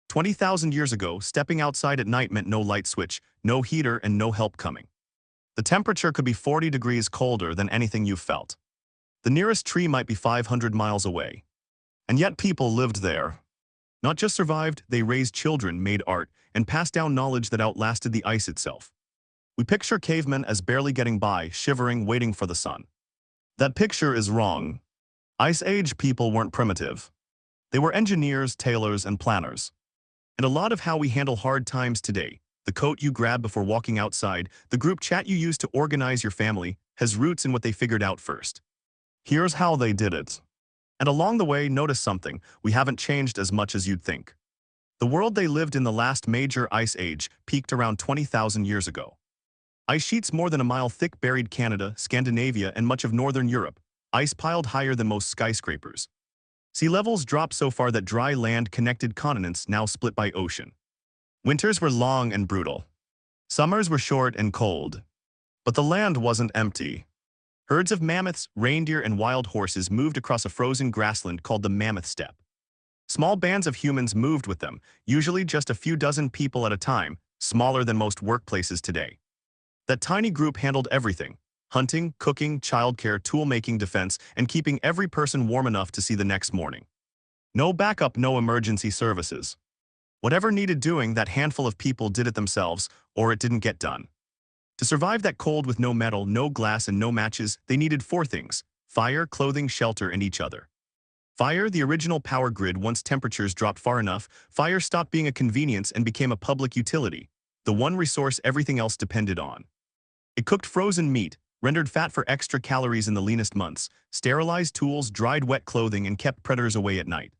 20,000 years ago, stepping outside at night meant no light switch, no heater, and no help coming. The temperature could be 40 degrees colder than anything you've felt. The nearest tree might be 500 miles away. And yet people lived there. Not just survived, they raised children, made art, and passed down knowledge that outlasted the ice itself. We picture cavemen as barely getting by, shivering, waiting for the sun. That picture is wrong. Ice Age people weren't primitive. They were engineers, tailors, and planners. And a lot of how we handle hard times today, the coat you grab before walking outside, the group chat you use to organize your family, has roots in what they figured out first. Here's how they did it. And along the way, notice something: we haven't changed as much as you'd think. The world they lived in, the last major ice age, peaked around 20,000 years ago. Ice sheets more than a mile thick buried Canada, Scandinavia, and much of northern Europe, ice piled higher than most skyscrapers. Sea levels dropped so far that dry land connected continents, now split by ocean. Winters were long and brutal. Summers were short and cold. But the land wasn't empty. Herds of mammoths, reindeer, and wild horses moved across a frozen grassland called the Mammoth Steppe. Small bands of humans moved with them, usually just a few dozen people at a time, smaller than most workplaces today. That tiny group handled everything: hunting, cooking, childcare, tool-making, defense, and keeping every person warm enough to see the next morning. No backup, no emergency services. Whatever needed doing, that handful of people did it themselves, or it didn't get done. To survive that cold with no metal, no glass, and no matches, they needed four things: fire, clothing, shelter, and each other. Fire, the original power grid. Once temperatures dropped far enough, fire stopped being a convenience and became a public utility, the one resource everything else depended on. It cooked frozen meat, rendered fat for extra calories in the leanest months, sterilized tools, dried wet clothing, and kept predators away at night.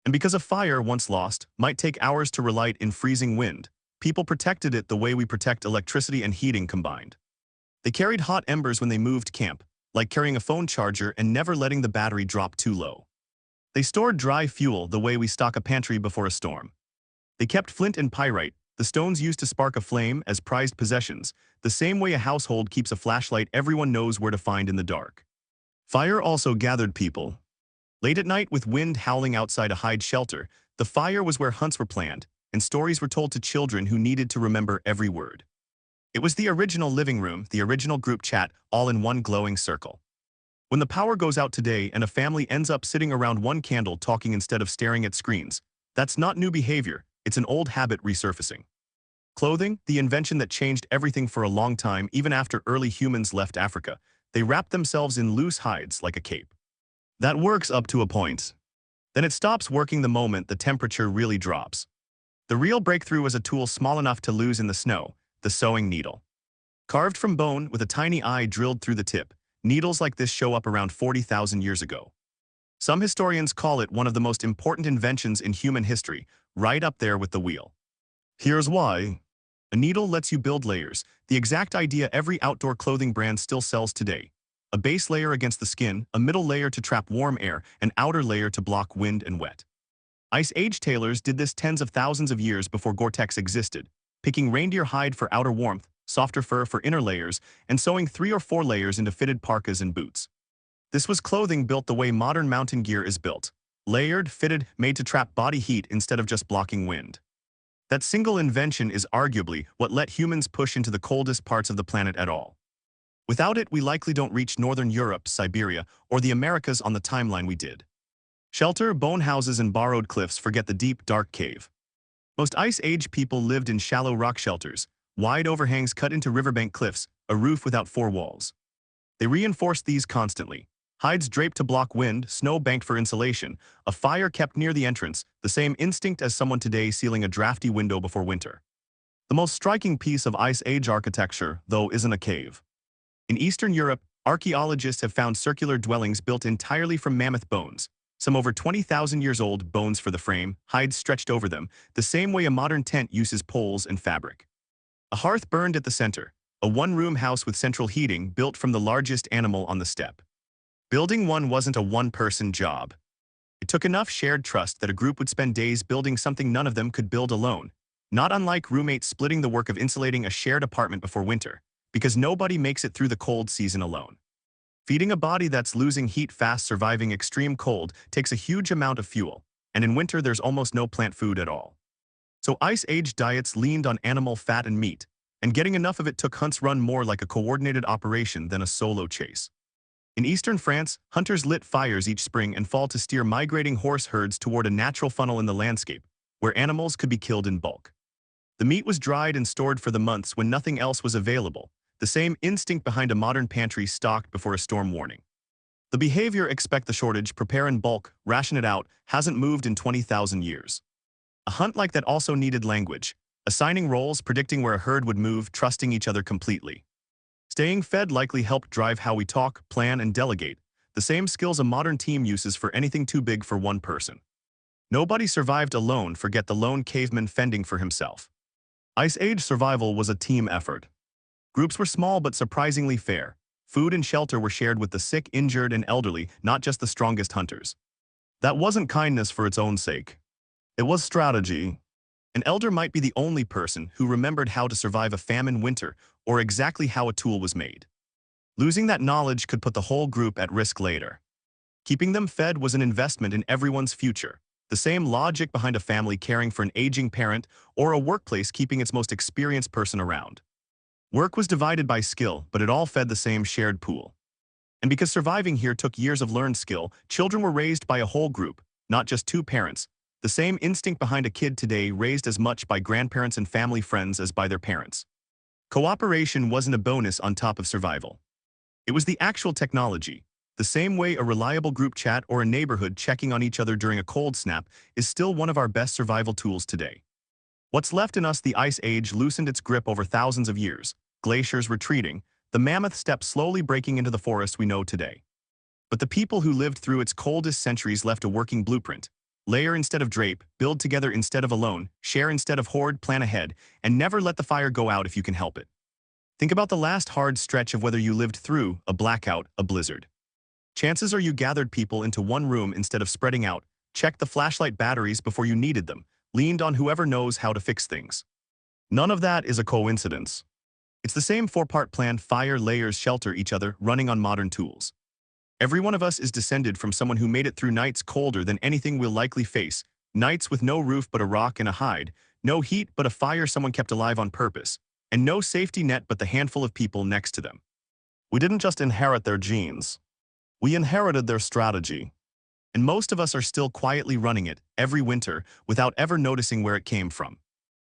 And because a fire, once lost, might take hours to relight in freezing wind, people protected it the way we protect electricity and heating combined. They carried hot embers when they moved camp, like carrying a phone charger and never letting the battery drop too low. They stored dry fuel the way we stock a pantry before a storm. They kept flint and pyrite, the stones used to spark a flame, as prized possessions, the same way a household keeps a flashlight everyone knows where to find in the dark. Fire also gathered people. Late at night, with wind howling outside a hide shelter, the fire was where hunts were planned, and stories were told to children who needed to remember every word. It was the original living room, the original group chat, all in one glowing circle. When the power goes out today and a family ends up sitting around one candle talking instead of staring at screens, that's not new behavior, it's an old habit resurfacing. Clothing, the invention that changed everything for a long time. Even after early humans left Africa, they wrapped themselves in loose hides like a cape. That works up to a point. Then it stops working the moment the temperature really drops. The real breakthrough was a tool small enough to lose in the snow: the sewing needle. Carved from bone with a tiny eye drilled through the tip, needles like this show up around 40,000 years ago. Some historians call it one of the most important inventions in human history, right up there with the wheel. Here's why. A needle lets you build layers, the exact idea every outdoor clothing brand still sells today. A base layer against the skin, a middle layer to trap warm air, an outer layer to block wind and wet. Ice Age tailors did this tens of thousands of years before Gore-Tex existed, picking reindeer hide for outer warmth, softer fur for inner layers, and sewing 3 or 4 layers into fitted parkas and boots. This was clothing built the way modern mountain gear is built: layered, fitted, made to trap body heat instead of just blocking wind. That single invention is arguably what let humans push into the coldest parts of the planet at all. Without it, we likely don't reach northern Europe, Siberia, or the Americas on the timeline we did. Shelter, bone houses, and borrowed cliffs. Forget the deep, dark cave. Most Ice Age people lived in shallow rock shelters, wide overhangs cut into riverbank cliffs, a roof without 4 walls. They reinforced these constantly. Hides draped to block wind, snow banked for insulation, a fire kept near the entrance, the same instinct as someone today sealing a drafty window before winter. The most striking piece of Ice Age architecture, though, isn't a cave. In Eastern Europe, archaeologists have found circular dwellings built entirely from mammoth bones, some over 20,000 years old, bones for the frame, hides stretched over them, the same way a modern tent uses poles and fabric. A hearth burned at the center, a one-room house with central heating built from the largest animal on the steppe. Building one wasn't a one-person job. It took enough shared trust that a group would spend days building something none of them could build alone, not unlike roommates splitting the work of insulating a shared apartment before winter, because nobody makes it through the cold season alone. Feeding a body that's losing heat fast, surviving extreme cold, takes a huge amount of fuel, and in winter there's almost no plant food at all. So Ice Age diets leaned on animal fat and meat, and getting enough of it took hunts run more like a coordinated operation than a solo chase. In eastern France, hunters lit fires each spring and fall to steer migrating horse herds toward a natural funnel in the landscape, where animals could be killed in bulk. The meat was dried and stored for the months when nothing else was available, the same instinct behind a modern pantry stocked before a storm warning. The behavior expect the shortage, prepare in bulk, ration it out, hasn't moved in 20,000 years. A hunt like that also needed language, assigning roles, predicting where a herd would move, trusting each other completely. Staying fed likely helped drive how we talk, plan, and delegate, the same skills a modern team uses for anything too big for one person. Nobody survived alone, forget the lone caveman fending for himself. Ice Age survival was a team effort. Groups were small but surprisingly fair. Food and shelter were shared with the sick, injured, and elderly, not just the strongest hunters. That wasn't kindness for its own sake. It was strategy. An elder might be the only person who remembered how to survive a famine winter or exactly how a tool was made. Losing that knowledge could put the whole group at risk later. Keeping them fed was an investment in everyone's future, the same logic behind a family caring for an aging parent or a workplace keeping its most experienced person around. Work was divided by skill, but it all fed the same shared pool. And because surviving here took years of learned skill, children were raised by a whole group, not just two parents. The same instinct behind a kid today raised as much by grandparents and family friends as by their parents. Cooperation wasn't a bonus on top of survival. It was the actual technology. The same way a reliable group chat or a neighborhood checking on each other during a cold snap is still one of our best survival tools today. What's left in us, the Ice Age loosened its grip over thousands of years, glaciers retreating, the mammoth steppe slowly breaking into the forest we know today. But the people who lived through its coldest centuries left a working blueprint. Layer instead of drape, build together instead of alone, share instead of hoard, plan ahead, and never let the fire go out if you can help it. Think about the last hard stretch of whether you lived through a blackout, a blizzard. Chances are you gathered people into one room instead of spreading out, checked the flashlight batteries before you needed them, leaned on whoever knows how to fix things. None of that is a coincidence. It's the same four-part plan: fire, layers, shelter, each other, running on modern tools. Every one of us is descended from someone who made it through nights colder than anything we'll likely face, nights with no roof but a rock and a hide, no heat but a fire someone kept alive on purpose, and no safety net but the handful of people next to them. We didn't just inherit their genes. We inherited their strategy. And most of us are still quietly running it every winter without ever noticing where it came from.